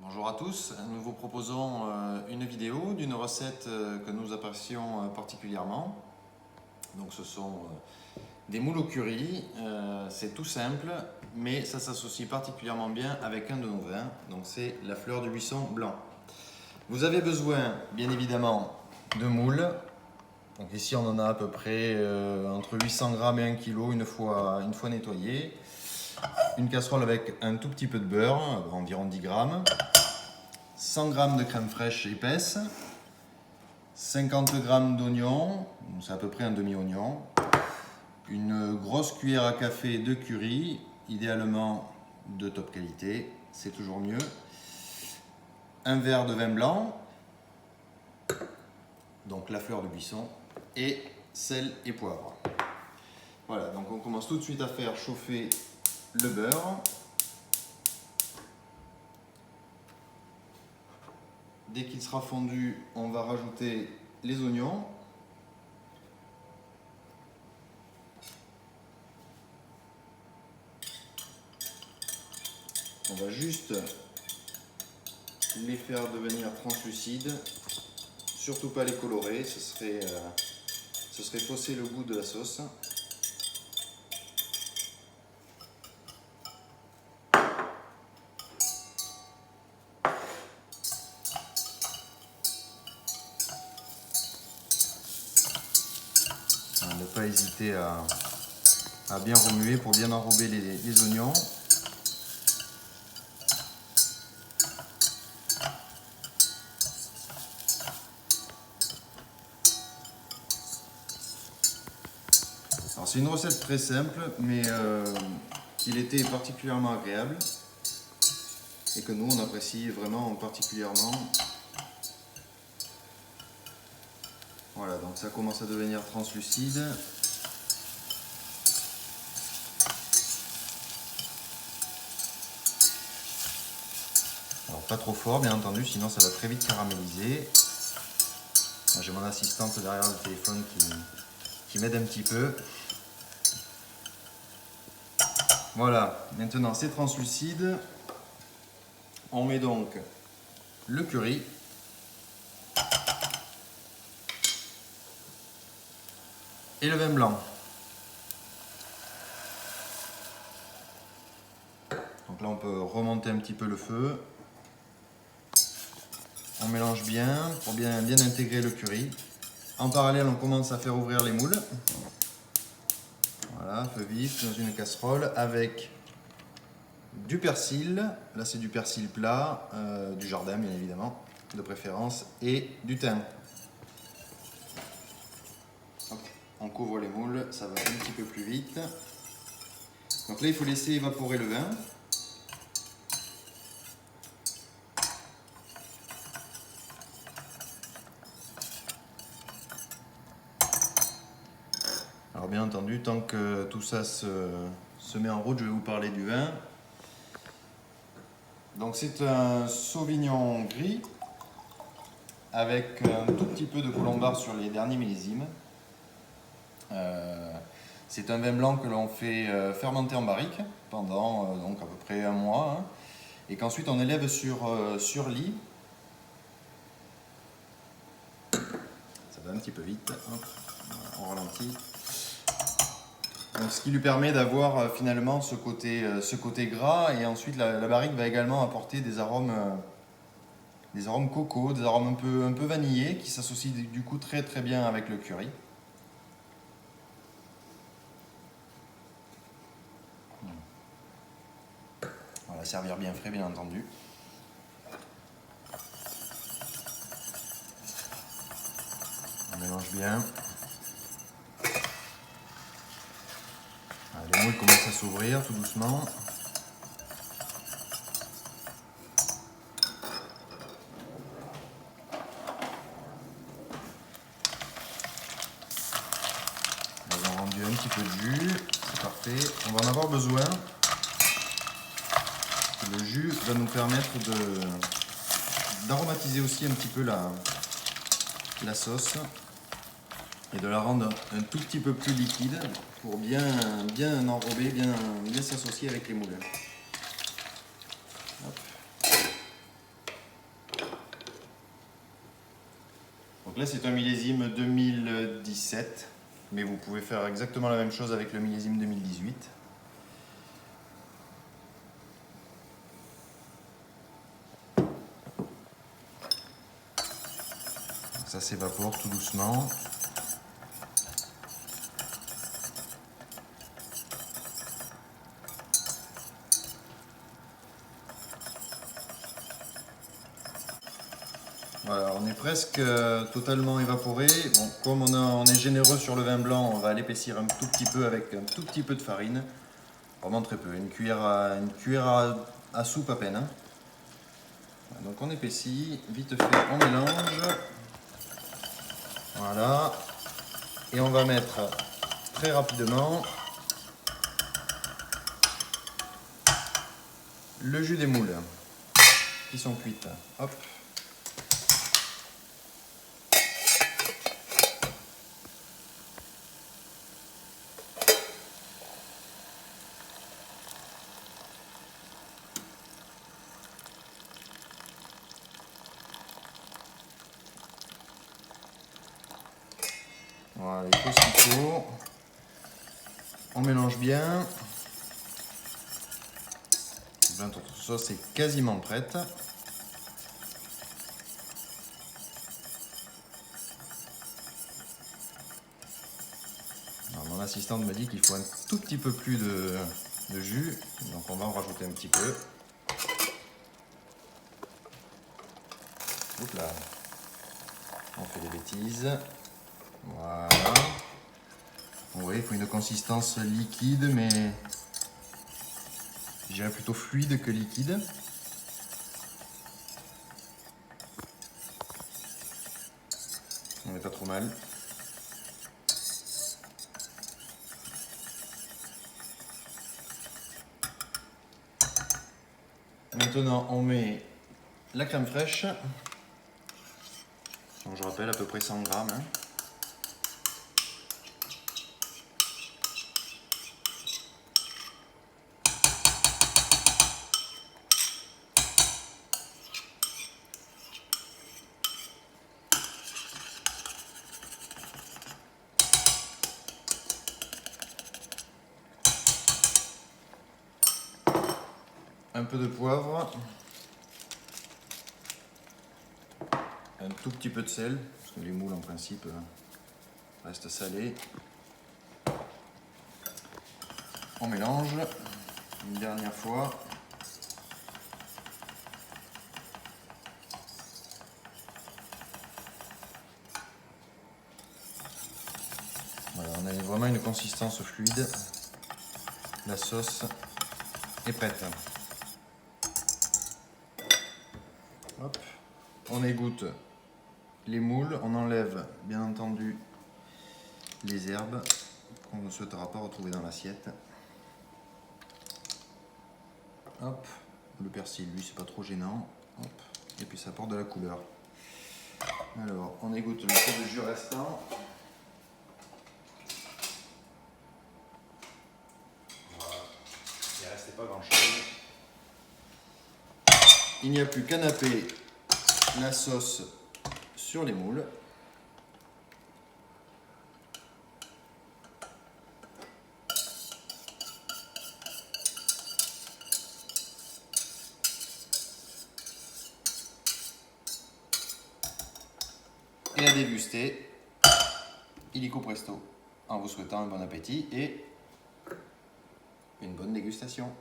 Bonjour à tous, nous vous proposons une vidéo d'une recette que nous apprécions particulièrement. Donc ce sont des moules au curry, c'est tout simple mais ça s'associe particulièrement bien avec un de nos vins, donc c'est la fleur du buisson blanc. Vous avez besoin bien évidemment de moules, donc ici on en a à peu près entre 800 g et 1 kg une fois nettoyé. Une casserole avec un tout petit peu de beurre, environ 10 g. 100 g de crème fraîche épaisse, 50 g d'oignons, c'est à peu près un demi-oignon, une grosse cuillère à café de curry, idéalement de top qualité, c'est toujours mieux, un verre de vin blanc, donc la fleur de buisson, et sel et poivre. Voilà, donc on commence tout de suite à faire chauffer le beurre. Dès qu'il sera fondu, on va rajouter les oignons. On va juste les faire devenir translucides, surtout pas les colorer, ce serait fausser le goût de la sauce. Ne pas hésiter à bien remuer pour bien enrober les oignons. Alors c'est une recette très simple mais qui était particulièrement agréable et que nous on apprécie vraiment particulièrement. Voilà, donc ça commence à devenir translucide. Alors pas trop fort bien entendu, sinon ça va très vite caraméliser. J'ai mon assistante derrière le téléphone qui m'aide un petit peu. Voilà, maintenant c'est translucide. On met donc le curry. Et le vin blanc. Donc là on peut remonter un petit peu le feu. On mélange bien pour bien intégrer le curry. En parallèle on commence à faire ouvrir les moules. Voilà, feu vif dans une casserole avec du persil. Là c'est du persil plat, du jardin bien évidemment, de préférence, et du thym. On couvre les moules, ça va un petit peu plus vite. Donc là, il faut laisser évaporer le vin. Alors bien entendu, tant que tout ça se met en route, je vais vous parler du vin. Donc c'est un Sauvignon gris avec un tout petit peu de colombard sur les derniers millésimes. C'est un vin blanc que l'on fait fermenter en barrique pendant donc à peu près un mois, hein, et qu'ensuite on élève sur lit. Ça va un petit peu vite, hop, on ralentit. Donc, ce qui lui permet d'avoir finalement ce côté gras, et ensuite la barrique va également apporter des arômes coco, des arômes un peu vanillés qui s'associent du coup très très bien avec le curry. On va servir bien frais bien entendu. On mélange bien. Les moules commencent à s'ouvrir tout doucement. Ils ont rendu un petit peu de jus, c'est parfait. On va en avoir besoin. Le jus va nous permettre d'aromatiser aussi un petit peu la sauce et de la rendre un tout petit peu plus liquide pour bien enrober, bien s'associer avec les moules. Hop. là c'est un millésime 2017, mais vous pouvez faire exactement la même chose avec le millésime 2018. Ça s'évapore tout doucement. Voilà, on est presque totalement évaporé. Bon, comme on est généreux sur le vin blanc, on va l'épaissir un tout petit peu avec un tout petit peu de farine. Vraiment très peu, une cuillère à soupe à peine. Hein. Donc on épaissit, vite fait on mélange. Voilà. Et on va mettre très rapidement le jus des moules qui sont cuites. Hop. Voilà, il faut ce qu'il faut. On mélange bien. Notre sauce est quasiment prête. Alors, mon assistante me dit qu'il faut un tout petit peu plus de jus, donc on va en rajouter un petit peu. Oups là, on fait des bêtises. Voilà. Vous voyez, il faut une consistance liquide, mais je dirais plutôt fluide que liquide. On n'est pas trop mal. Maintenant, on met la crème fraîche. Donc, je rappelle à peu près 100 grammes. Hein. Un peu de poivre, un tout petit peu de sel, parce que les moules en principe restent salés. On mélange une dernière fois. Voilà, on a vraiment une consistance fluide. La sauce est prête. Hop. On égoutte les moules, on enlève bien entendu les herbes qu'on ne souhaitera pas retrouver dans l'assiette. Hop, le persil, lui, c'est pas trop gênant. Hop, et puis ça apporte de la couleur. Alors, on égoutte le peu de jus restant. Voilà, il ne restait pas grand-chose. Il n'y a plus qu'à napper la sauce sur les moules. Et à déguster, illico presto, en vous souhaitant un bon appétit et une bonne dégustation.